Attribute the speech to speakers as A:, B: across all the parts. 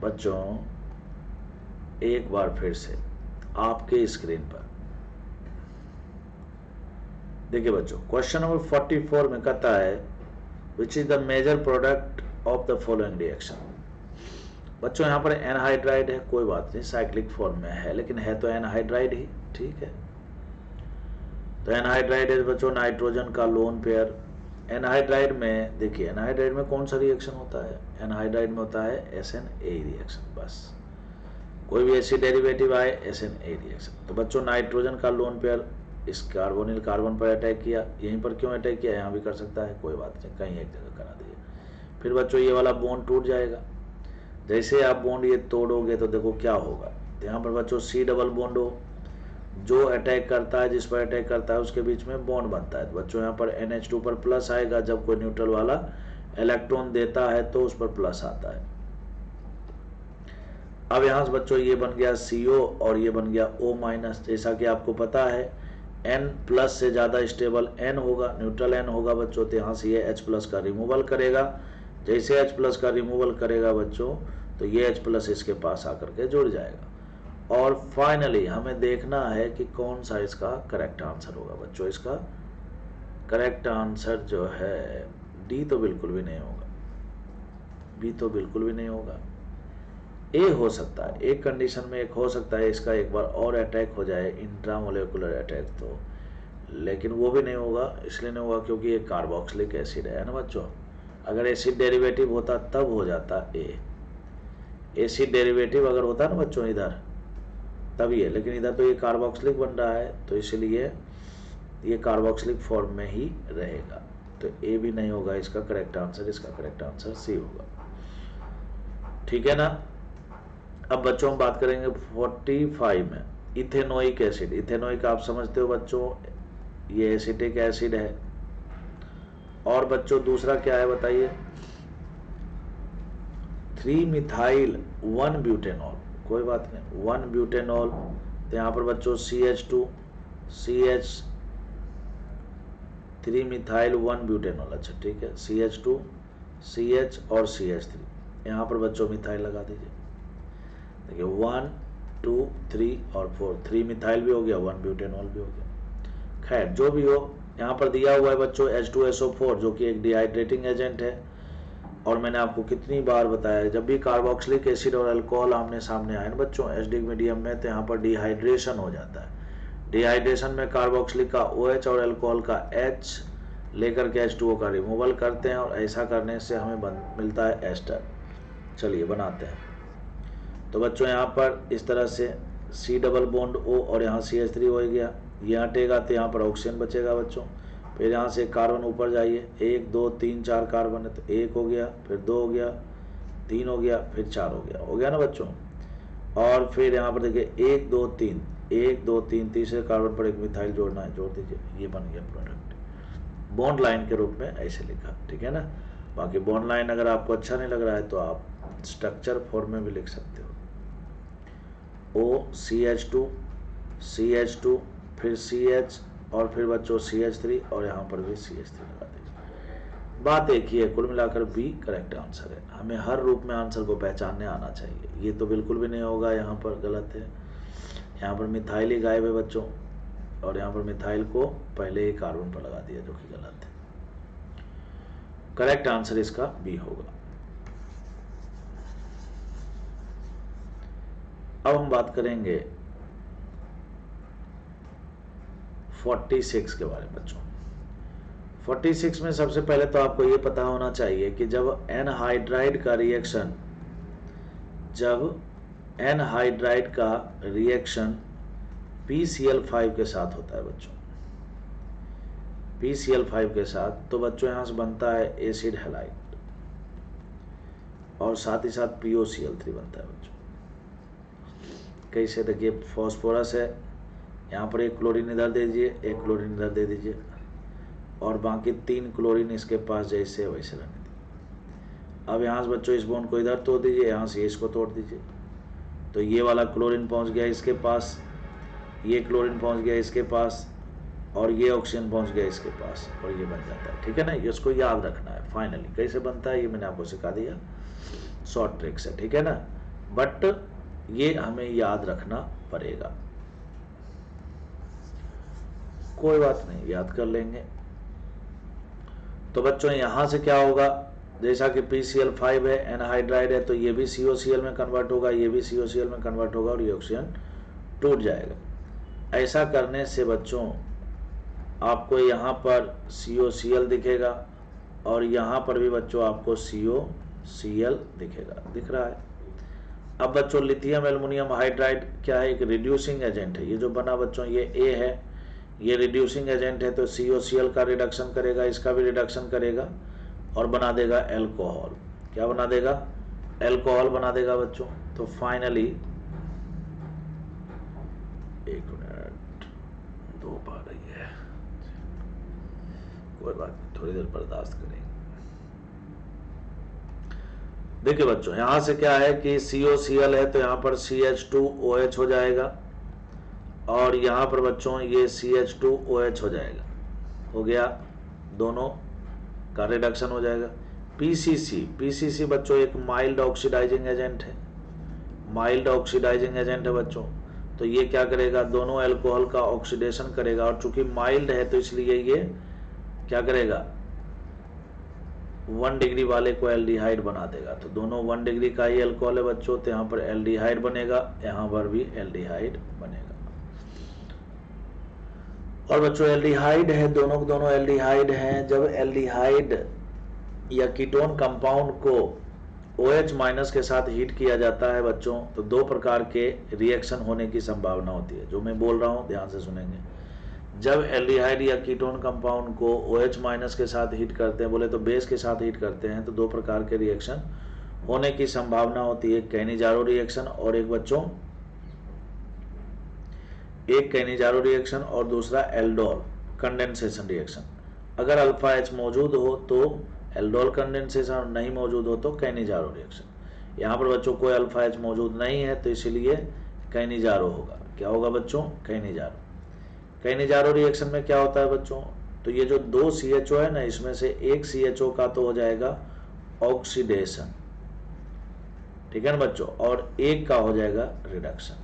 A: बच्चों एक बार फिर से आपके स्क्रीन पर देखिए बच्चों, क्वेश्चन नंबर 44 में कहता है which is the major product of the following reaction. बच्चों यहाँ पर एनहाइड्राइड है, कोई बात नहीं, साइक्लिक फॉर्म में है, लेकिन है तो एनहाइड्राइड ही, ठीक है। तो एनहाइड्राइड है बच्चों नाइट्रोजन का लोन पेयर। एनहाइड्राइड में देखिए, एनहाइड्राइड में कौन सा रिएक्शन होता है? एनहाइड्राइड में होता है SNA रिएक्शन। बस कोई भी एसिड डेरिवेटिव आए SNA रिएक्शन। तो बच्चों नाइट्रोजन का लोन पेयर इस कार्बोनिल कार्बन पर अटैक किया, यहीं पर क्यों अटैक किया? यहाँ भी कर सकता है, कोई बात नहीं, कहीं एक जगह करा दिए। फिर बच्चों ये वाला बॉन्ड टूट जाएगा। जैसे आप बॉन्ड ये तोड़ोगे तो देखो क्या होगा। तो यहाँ पर बच्चों C डबल बॉन्ड हो, जो अटैक करता है, जिस पर अटैक करता है उसके बीच में बॉन्ड बनता है। तो बच्चों यहाँ पर NH2 पर प्लस आएगा, जब कोई न्यूट्रल वाला इलेक्ट्रॉन देता है तो उस पर प्लस आता है। अब यहाँ से बच्चों ये बन गया CO और ये बन गया O-। जैसा कि आपको पता है N प्लस से ज्यादा स्टेबल N होगा, न्यूट्रल N होगा बच्चों। तो यहाँ से ये H प्लस का रिमूवल करेगा। जैसे H प्लस का रिमूवल करेगा बच्चों, तो ये H प्लस इसके पास आकर के जुड़ जाएगा। और फाइनली हमें देखना है कि कौन सा इसका करेक्ट आंसर होगा बच्चों। इसका करेक्ट आंसर जो है D तो बिल्कुल भी नहीं होगा, B तो बिल्कुल भी नहीं होगा, A हो सकता है। एक कंडीशन में एक हो सकता है, इसका एक बार और अटैक हो जाए, इंट्रामोलेकुलर अटैक, तो लेकिन वो भी नहीं होगा। इसलिए नहीं होगा क्योंकि ये कार्बोक्सिलिक एसिड है ना बच्चों। अगर एसिड डेरिवेटिव होता तब हो जाता A। एसिड डेरिवेटिव अगर होता ना बच्चों इधर तब ये, लेकिन इधर तो ये कार्बोक्सिलिक बन रहा है, तो इसलिए ये कार्बोक्सिलिक फॉर्म में ही रहेगा। तो A भी नहीं होगा इसका करेक्ट आंसर। इसका करेक्ट आंसर C होगा, ठीक है ना। अब बच्चों हम बात करेंगे 45 में इथेनोइक एसिड। इथेनोइक आप समझते हो बच्चों, ये एसिटिक एसिड है। और बच्चों दूसरा क्या है बताइए? 3-मिथाइल 1-ब्यूटेनॉल, कोई बात नहीं, 1-ब्यूटेनॉल। तो यहाँ पर बच्चों CH2 CH 3-मिथाइल 1-ब्यूटेनॉल, अच्छा ठीक है, CH2 CH और CH3। यहाँ पर बच्चों मिथाइल लगा दीजिए। देखिए 1 2 3 और 4, 3-मिथाइल भी हो गया, 1-ब्यूटेनॉल भी हो गया। खैर जो भी हो, यहाँ पर दिया हुआ है बच्चों H2SO4 जो कि एक डिहाइड्रेटिंग एजेंट है। और मैंने आपको कितनी बार बताया है, जब भी कार्बोक्सिलिक एसिड और अल्कोहल आमने सामने आए ना बच्चों एसिडिक मीडियम में, तो यहाँ पर डिहाइड्रेशन हो जाता है। डिहाइड्रेशन में कार्बोक्सिलिक का OH और अल्कोहल का H लेकर के H2O का रिमूवल करते हैं, और ऐसा करने से हमें मिलता है एस्टर। चलिए बनाते हैं। तो बच्चों यहाँ पर इस तरह से C डबल बॉन्ड O और यहाँ CH3 हो गया, ये हटेगा तो यहाँ पर ऑक्सीजन बचेगा बच्चों। फिर यहाँ से कार्बन ऊपर जाइए, 1 2 3 4 कार्बन है, तो 1 हो गया, फिर 2 हो गया, 3 हो गया, फिर 4 हो गया ना बच्चों। और फिर यहाँ पर देखिए 1 2 3 1 2 3, तीसरे कार्बन पर एक मिथाइल जोड़ना है, जोड़ दीजिए, ये बन गया प्रोडक्ट। बॉन्ड लाइन के रूप में ऐसे लिखा, ठीक है ना। बाकी बॉन्ड लाइन अगर आपको अच्छा नहीं लग रहा है तो आप स्ट्रक्चर फॉर्म में भी लिख सकते हो। OCH2 CH2 फिर CH और फिर बच्चों CH3 और यहाँ पर भी CH3 लगा दीजिए। बात एक ही है, कुल मिलाकर B करेक्ट आंसर है। हमें हर रूप में आंसर को पहचानने आना चाहिए। ये तो बिल्कुल भी नहीं होगा, यहाँ पर गलत है। यहाँ पर मिथाइल ही गायब है बच्चों, और यहाँ पर मिथाइल को पहले ही कार्बन पर लगा दिया, जो कि गलत है। करेक्ट आंसर इसका B होगा। अब हम बात करेंगे 46 के बारे में बच्चों। 46 में सबसे पहले तो आपको ये पता होना चाहिए कि जब एनहाइड्राइड का रिएक्शन PCl5 के साथ होता है बच्चों, PCl5 के साथ, तो बच्चों यहां से बनता है एसिड हैलाइड, और साथ ही साथ POCl3 बनता है बच्चों। कैसे? देखिए फॉस्फोरस है, यहाँ पर एक क्लोरीन इधर दे दीजिए, एक क्लोरीन इधर दे दीजिए, और बाकी 3 क्लोरीन इसके पास जैसे वैसे रहने दीजिए। अब यहाँ से बच्चों इस बॉन्ड को इधर तोड़ दीजिए, यहाँ से इसको तोड़ दीजिए, तो ये वाला क्लोरीन पहुँच गया इसके पास, ये क्लोरीन पहुँच गया इसके पास, और ये ऑक्सीजन पहुँच गया इसके पास, और ये बन जाता है, ठीक है ना। इसको याद रखना है। फाइनली कैसे बनता है ये मैंने आपको सिखा दिया शॉर्ट ट्रिक से, ठीक है ना। बट ये हमें याद रखना पड़ेगा। कोई बात नहीं, याद कर लेंगे। तो बच्चों यहां से क्या होगा, जैसा कि PCl5 है, एनहाइड्राइड है, तो ये भी COCl में कन्वर्ट होगा, ये भी COCl में कन्वर्ट होगा और ये ऑक्सीजन टूट जाएगा। ऐसा करने से बच्चों आपको यहाँ पर COCl दिखेगा और यहाँ पर भी बच्चों आपको COCl दिखेगा, दिख रहा है। अब बच्चों लिथियम एल्युमिनियम हाइड्राइड क्या है, एक रिड्यूसिंग एजेंट है। ये जो बना बच्चों ये A है, ये रिड्यूसिंग एजेंट है, तो COCl का रिडक्शन करेगा, इसका भी रिडक्शन करेगा और बना देगा एल्कोहल। क्या बना देगा, एल्कोहल बना देगा बच्चों। तो फाइनली, एक मिनट, धूप आ रही है, कोई बात नहीं, थोड़ी देर बर्दाश्त करेंगे। देखिए बच्चों यहां से क्या है कि COCl है तो यहां पर CH2OH हो जाएगा और यहां पर बच्चों ये CH2OH हो जाएगा, हो गया, दोनों का रिडक्शन हो जाएगा। PCC बच्चों एक माइल्ड ऑक्सीडाइजिंग एजेंट है, माइल्ड ऑक्सीडाइजिंग एजेंट है बच्चों। तो ये क्या करेगा, दोनों अल्कोहल का ऑक्सीडेशन करेगा और चूंकि माइल्ड है तो इसलिए ये क्या करेगा, 1 डिग्री वाले को एल्डिहाइड बना देगा। तो दोनों 1 डिग्री का ही अल्कोहल है बच्चों, तो यहाँ पर एल्डिहाइड बनेगा, यहाँ पर भी एल्डिहाइड बनेगा। और बच्चों एल्डिहाइड है, दोनों एल्डिहाइड हैं। जब एल्डिहाइड या कीटोन कंपाउंड को OH माइनस के साथ हीट किया जाता है बच्चों, तो दो प्रकार के रिएक्शन होने की संभावना होती है। जो मैं बोल रहा हूं ध्यान से सुनेंगे। जब एल्डिहाइड या कीटोन कंपाउंड को OH माइनस के साथ हीट करते हैं, बोले तो बेस के साथ हीट करते हैं, तो दो प्रकार के रिएक्शन होने की संभावना होती है। कैनिजारो रिएक्शन और एक बच्चों, एक कैनिजारो रिएक्शन और दूसरा एल्डोल कंडेंसेशन रिएक्शन। अगर अल्फा H मौजूद हो तो एल्डोल कंडेंसेशन, और नहीं मौजूद हो तो कैनिजारो रिएक्शन। यहाँ पर बच्चों कोई अल्फा H मौजूद नहीं है तो इसीलिए कैनिजारो होगा। क्या होगा बच्चों, कैनिजारो। कैनिजारो रिएक्शन में क्या होता है बच्चों, तो ये जो दो CHO है ना, इसमें से एक CHO का तो हो जाएगा ऑक्सीडेशन, ठीक है ना बच्चों, और एक का हो जाएगा रिडक्शन,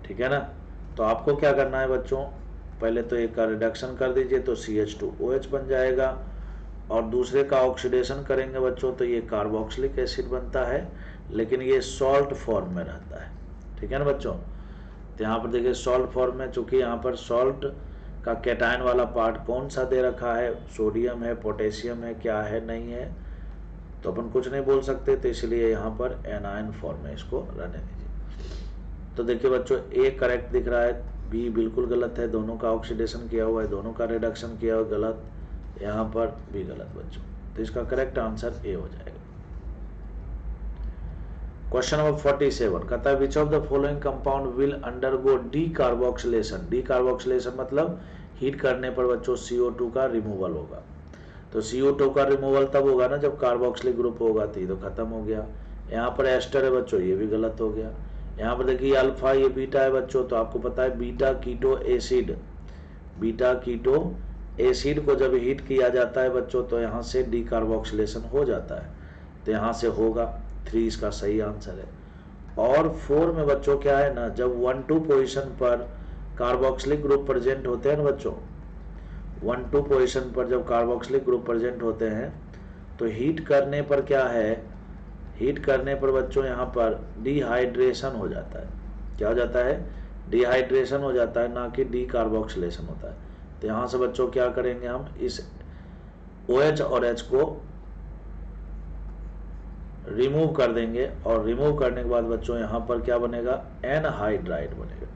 A: ठीक है ना। तो आपको क्या करना है बच्चों, पहले तो एक का रिडक्शन कर दीजिए तो CH2OH बन जाएगा और दूसरे का ऑक्सीडेशन करेंगे बच्चों तो ये कार्बोक्सिलिक एसिड बनता है, लेकिन ये सॉल्ट फॉर्म में रहता है, ठीक है ना बच्चों। तो यहाँ पर देखिए सॉल्ट फॉर्म में, चूंकि यहाँ पर सॉल्ट का कैटायन वाला पार्ट कौन सा दे रखा है, सोडियम है, पोटेशियम है, क्या है, नहीं है, तो अपन कुछ नहीं बोल सकते, तो इसलिए यहाँ पर एनायन फॉर्म में इसको रहने दीजिए। तो देखिए बच्चों ए करेक्ट दिख रहा है, बी बिल्कुल गलत है, दोनों का ऑक्सीडेशन किया हुआ है, दोनों का रिडक्शन किया हुआ गलत, यहाँ पर भी गलत बच्चों। तो इसका करेक्ट आंसर ए हो जाएगा। क्वेश्चन नंबर 47 कहता है which of the following compound will undergo decarboxylation. Decarboxylation मतलब हीट करने पर बच्चों CO2 का रिमूवल होगा। तो CO2 का रिमूवल तब होगा ना जब कार्बोक्सिलिक ग्रुप होगा, तो खत्म हो गया। यहाँ पर एस्टर है बच्चों, ये भी गलत हो गया। यहाँ पर देखिए अल्फा, ये बीटा है बच्चों, तो आपको पता है beta keto acid, beta keto acid को जब हीट किया जाता है बच्चों तो यहाँ से डीकार्बोक्सिलेशन हो जाता है, तो यहाँ से होगा 3 इसका सही आंसर है। और 4 में बच्चों क्या है ना, जब 1,2 पोजीशन पर कार्बोक्सिलिक ग्रुप प्रेजेंट होते हैं ना बच्चों, 1,2 पोजीशन पर जब कार्बोक्सिलिक ग्रुप प्रेजेंट होते हैं तो हीट करने पर क्या है, हीट करने पर बच्चों यहाँ पर डिहाइड्रेशन हो जाता है। क्या हो जाता है, डिहाइड्रेशन हो जाता है, ना कि डीकार्बोक्सिलेशन होता है। तो यहाँ से बच्चों क्या करेंगे, हम इस OH और H को रिमूव कर देंगे और रिमूव करने के बाद बच्चों यहाँ पर क्या बनेगा, एनहाइड्राइड बनेगा।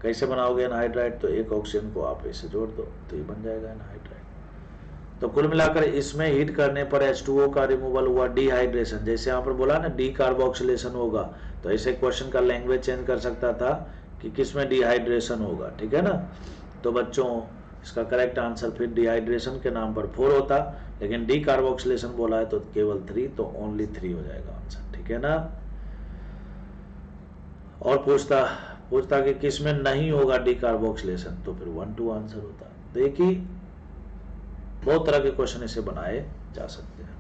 A: कैसे बनाओगे एनहाइड्राइड, तो एक ऑक्सीजन को आप इसे जोड़ दो तो ये बन जाएगा एनहाइड्राइड। तो कुल मिलाकर इसमें हीट करने पर H2O का रिमूवल हुआ, डिहाइड्रेशन। जैसे यहाँ पर बोला ना डीकार्बोक्सिलेशन होगा, तो ऐसे क्वेश्चन का लैंग्वेज चेंज कर सकता था कि किसमें डिहाइड्रेशन होगा, ठीक है ना। तो बच्चों इसका करेक्ट आंसर फिर डिहाइड्रेशन के नाम पर 4 होता, लेकिन डीकार्बोक्सिलेशन बोला है तो केवल 3, तो ओनली 3 हो जाएगा आंसर, ठीक है ना। और पूछता कि किसमें नहीं होगा डीकार्बोक्सिलेशन, तो फिर 1, 2 आंसर होता। देखिए बहुत तरह के क्वेश्चन इसे बनाए जा सकते हैं।